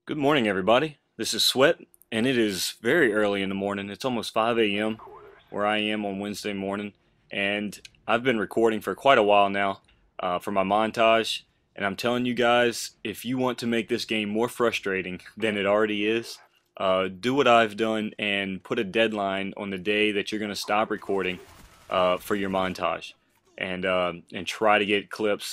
Good morning, everybody. This is Sweat, and it is very early in the morning. It's almost 5 a.m. where I am on Wednesday morning, and I've been recording for quite a while now for my montage. And I'm telling you guys, if you want to make this game more frustrating than it already is, do what I've done and put a deadline on the day that you're going to stop recording for your montage, and try to get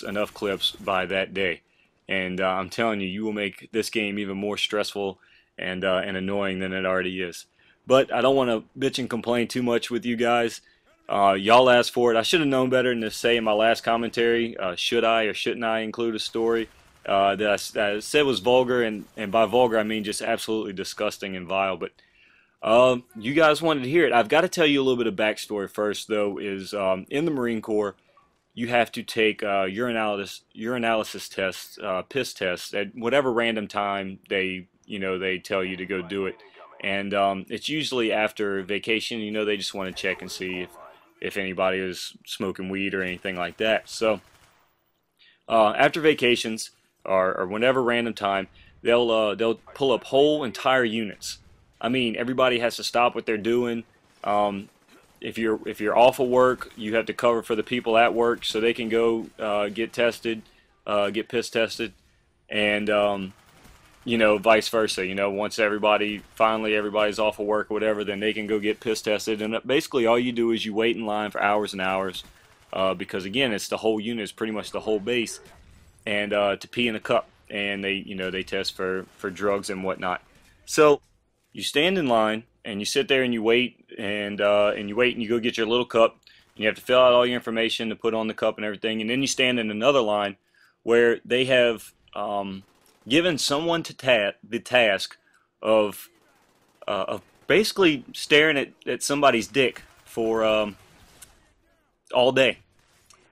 enough clips by that day. And I'm telling you, you will make this game even more stressful and annoying than it already is. But I don't want to bitch and complain too much with you guys. Y'all asked for it. I should have known better than to say in my last commentary, should I or shouldn't I include a story that I said was vulgar, and by vulgar I mean just absolutely disgusting and vile. But you guys wanted to hear it. I've got to tell you a little bit of backstory first, though. Is in the Marine Corps, you have to take urinalysis tests, piss tests at whatever random time they tell you to go do it, and it's usually after vacation. They just want to check and see if anybody is smoking weed or anything like that. So after vacations or whenever random time, they'll pull up whole entire units. I mean, everybody has to stop what they're doing. If you're off of work, you have to cover for the people at work so they can go get tested, get piss tested, and vice versa. Once everybody's off of work or whatever, then they can go get piss tested. And basically, all you do is you wait in line for hours and hours, because again, it's the whole unit, it's pretty much the whole base, and to pee in a cup, and they test for drugs and whatnot. So you stand in line and you sit there and you wait and you go get your little cup, and you have to fill out all your information to put on the cup and everything, and then you stand in another line where they have given someone the task of basically staring at somebody's dick for all day.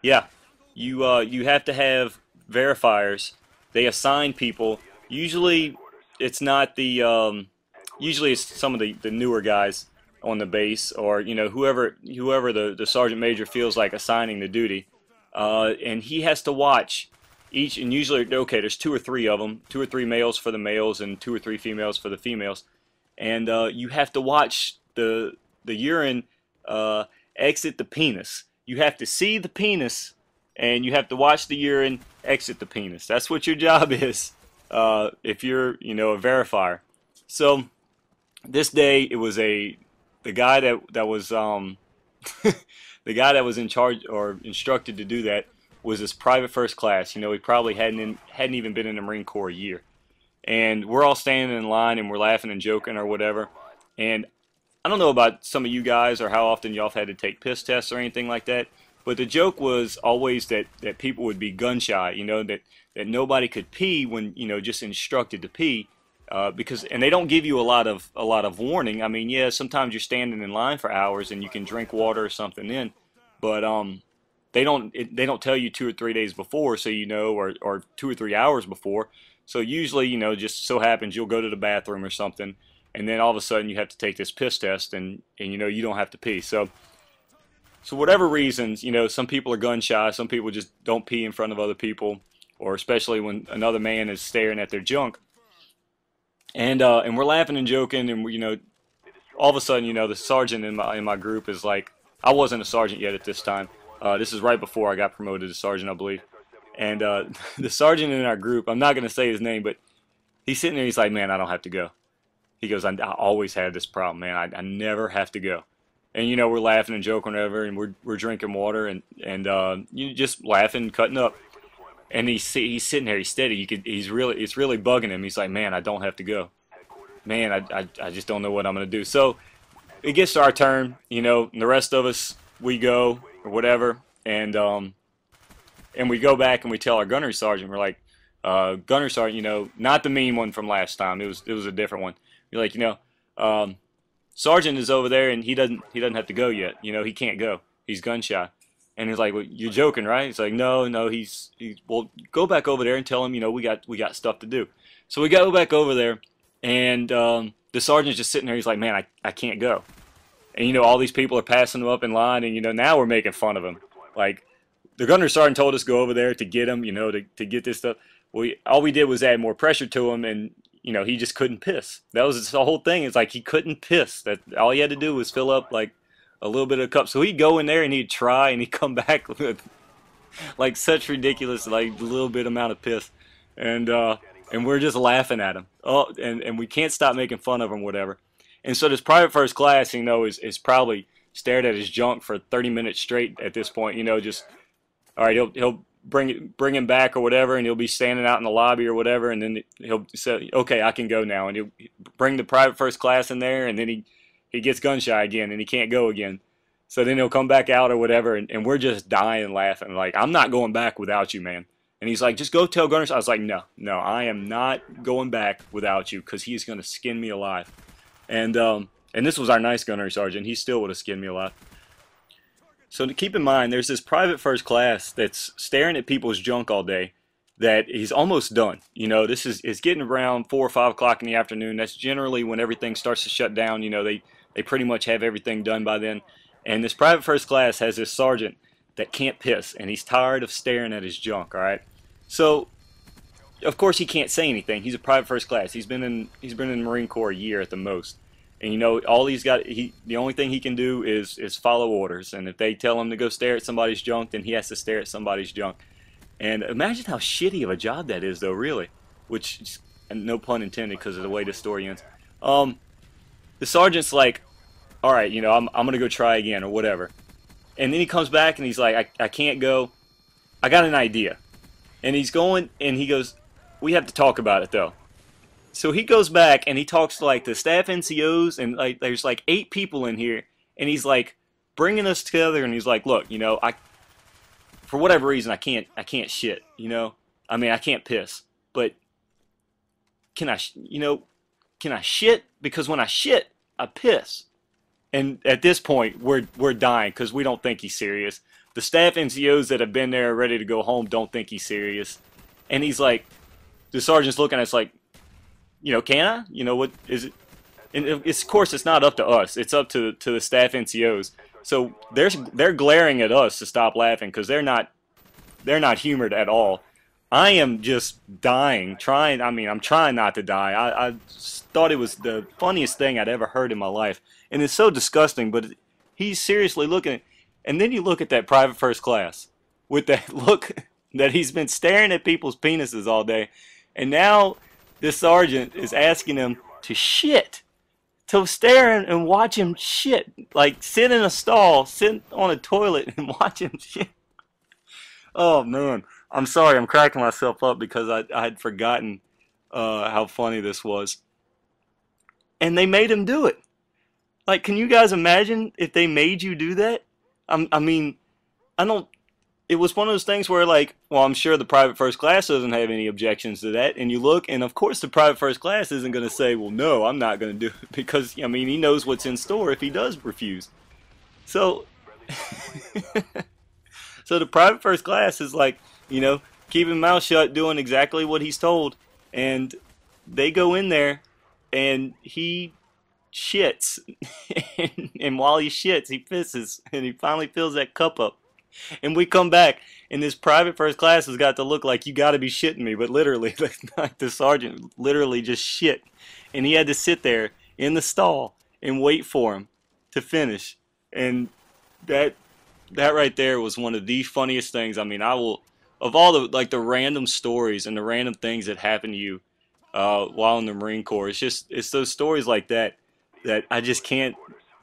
Yeah, you have to have verifiers. They assign people. Usually it's not the usually it's some of the newer guys on the base, or whoever the sergeant major feels like assigning the duty, and he has to watch each. And usually, okay, there's two or three of them, two or three males for the males and two or three females for the females, and you have to watch the urine exit the penis. You have to see the penis, and you have to watch the urine exit the penis. That's what your job is if you're a verifier. So this day, it was the guy that was the guy that was in charge or instructed to do that was this private first class. He probably hadn't even been in the Marine Corps a year, and we're all standing in line and we're laughing and joking or whatever. And I don't know about some of you guys or how often y'all have had to take piss tests or anything like that, but the joke was always that people would be gun shy. That nobody could pee when just instructed to pee. And they don't give you a lot of warning. I mean, yeah, sometimes you're standing in line for hours and you can drink water or something in, but they don't tell you 2 or 3 days before, so or 2 or 3 hours before. So usually, just so happens you'll go to the bathroom or something, and then all of a sudden you have to take this piss test, and you don't have to pee. So whatever reasons, some people are gun shy, some people just don't pee in front of other people, or especially when another man is staring at their junk. And we're laughing and joking, and all of a sudden, the sergeant in my group is like, I wasn't a sergeant yet at this time. This is right before I got promoted to sergeant, I believe. And the sergeant in our group, I'm not going to say his name, but he's sitting there. He's like, man, I don't have to go. He goes, I always have this problem, man. I never have to go. And we're laughing and joking, whatever, and we're drinking water and you just laughing, cutting up. And he's sitting there, he's steady. It's really bugging him. He's like, man, I don't have to go. Man, I just don't know what I'm gonna do. So it gets to our turn, and the rest of us, we go or whatever, and we go back and we tell our gunnery sergeant, we're like, gunnery sergeant, not the mean one from last time. It was a different one. You're like, sergeant is over there and he doesn't have to go yet. He can't go. He's gun shy. And he's like, well, you're joking, right? He's like, no, he's well, go back over there and tell him, we got stuff to do. So we go back over there, and the sergeant's just sitting there. He's like, man, I can't go. And all these people are passing him up in line, and now we're making fun of him. Like, the gunnery sergeant told us to go over there to get him, to get this stuff. All we did was add more pressure to him, and he just couldn't piss. That was the whole thing. It's like he couldn't piss. That all he had to do was fill up like a little bit of a cup. So he'd go in there and he'd try and he'd come back with like such ridiculous like little bit amount of piss, and we're just laughing at him. Oh, and we can't stop making fun of him, whatever. And so this private first class, is probably stared at his junk for 30 minutes straight at this point. Just all right, he'll bring him back or whatever, and he'll be standing out in the lobby or whatever, and then he'll say, okay, I can go now, and he'll bring the private first class in there, and then he gets gun shy again, and he can't go again. So then he'll come back out or whatever, and we're just dying laughing. Like, I'm not going back without you, man. And he's like, just go tell Gunner. I was like, no, I am not going back without you, because he's going to skin me alive. And this was our nice gunnery sergeant. He still would have skinned me alive. So to keep in mind, there's this private first class that's staring at people's junk all day that he's almost done. This is getting around 4 or 5 o'clock in the afternoon. That's generally when everything starts to shut down. They pretty much have everything done by then. And this private first class has this sergeant that can't piss, and he's tired of staring at his junk, all right? So, of course, he can't say anything. He's a private first class. He's been in the Marine Corps a year at the most. And all the only thing he can do is follow orders. And if they tell him to go stare at somebody's junk, then he has to stare at somebody's junk. And imagine how shitty of a job that is, though, really. Which, and no pun intended, because of the way the story ends. The sergeant's like, all right, I'm gonna go try again or whatever. And then he comes back and he's like, I can't go. I got an idea. And he's going and he goes, we have to talk about it though. So he goes back and he talks to like the staff NCOs, and like there's like 8 people in here, and he's like bringing us together, and he's like, look, for whatever reason I can't shit, I mean I can't piss, but can I shit? Because when I shit, I piss. And at this point, we're dying because we don't think he's serious. The staff NCOs that have been there ready to go home don't think he's serious. And he's like, the sergeant's looking at us like, can I? What is it? And of course, it's not up to us. It's up to the staff NCOs. So they're glaring at us to stop laughing because they're not humored at all. I am just dying, I'm trying not to die. I thought it was the funniest thing I'd ever heard in my life. And it's so disgusting, but he's seriously looking. And then you look at that private first class with that look that he's been staring at people's penises all day. And now this sergeant is asking him to shit. To stare and watch him shit. Like sit in a stall, sit on a toilet and watch him shit. Oh, man. I'm sorry, I'm cracking myself up because I had forgotten how funny this was. And they made him do it. Like, can you guys imagine if they made you do that? It was one of those things where, like, well, I'm sure the private first class doesn't have any objections to that. And you look, and of course the private first class isn't going to say, well, no, I'm not going to do it. Because, he knows what's in store if he does refuse. So, so the private first class is like, keep his mouth shut, doing exactly what he's told. And they go in there, and he shits. And while he shits, he pisses. And he finally fills that cup up. And we come back, and this private first class has got to look like you got to be shitting me. But literally, like the sergeant literally just shit. And he had to sit there in the stall and wait for him to finish. And that right there was one of the funniest things. I will, of all the random stories and the random things that happen to you while in the Marine Corps, it's those stories like that I just can't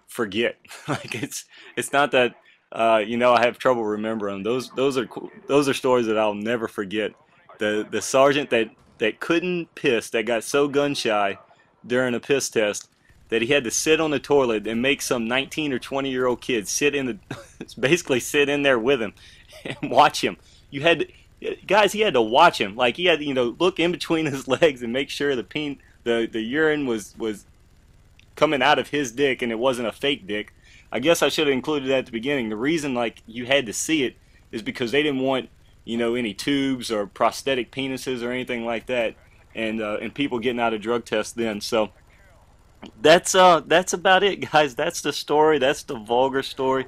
forget. Like it's not that I have trouble remembering. Those are stories that I'll never forget. The sergeant that couldn't piss, that got so gun shy during a piss test that he had to sit on the toilet and make some 19 or 20-year-old kid basically sit in there with him and watch him. He had to watch him. Like he had to, look in between his legs and make sure the urine was coming out of his dick and it wasn't a fake dick. I guess I should have included that at the beginning. The reason you had to see it is because they didn't want any tubes or prosthetic penises or anything like that, and people getting out of drug tests then. So that's about it, guys. That's the story. That's the vulgar story.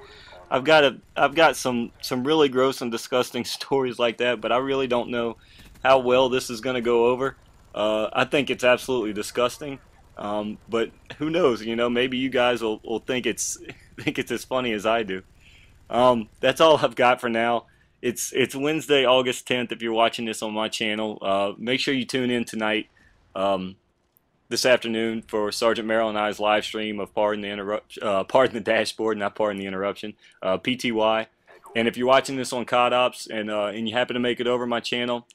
I've got some really gross and disgusting stories like that, but I really don't know how well this is going to go over. I think it's absolutely disgusting. But who knows? You know, maybe you guys will think it's think it's as funny as I do. That's all I've got for now. It's Wednesday, August 10th. If you're watching this on my channel, make sure you tune in tonight, um, this afternoon for Sergeant Merrill and I's live stream of Pardon the Dashboard, not Pardon the Interruption, PTY. And if you're watching this on COD Ops and you happen to make it over my channel,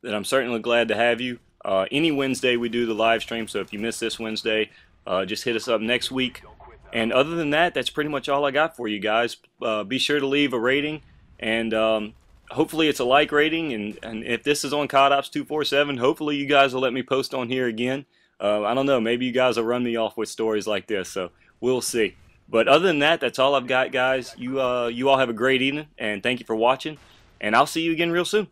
then I'm certainly glad to have you. Any Wednesday we do the live stream, so if you miss this Wednesday, just hit us up next week. And other than that, that's pretty much all I got for you guys. Be sure to leave a rating, and hopefully it's a like rating. And if this is on COD Ops 247, hopefully you guys will let me post on here again. I don't know, maybe you guys will run me off with stories like this, so we'll see. But other than that, that's all I've got, guys. You all have a great evening, and thank you for watching, and I'll see you again real soon.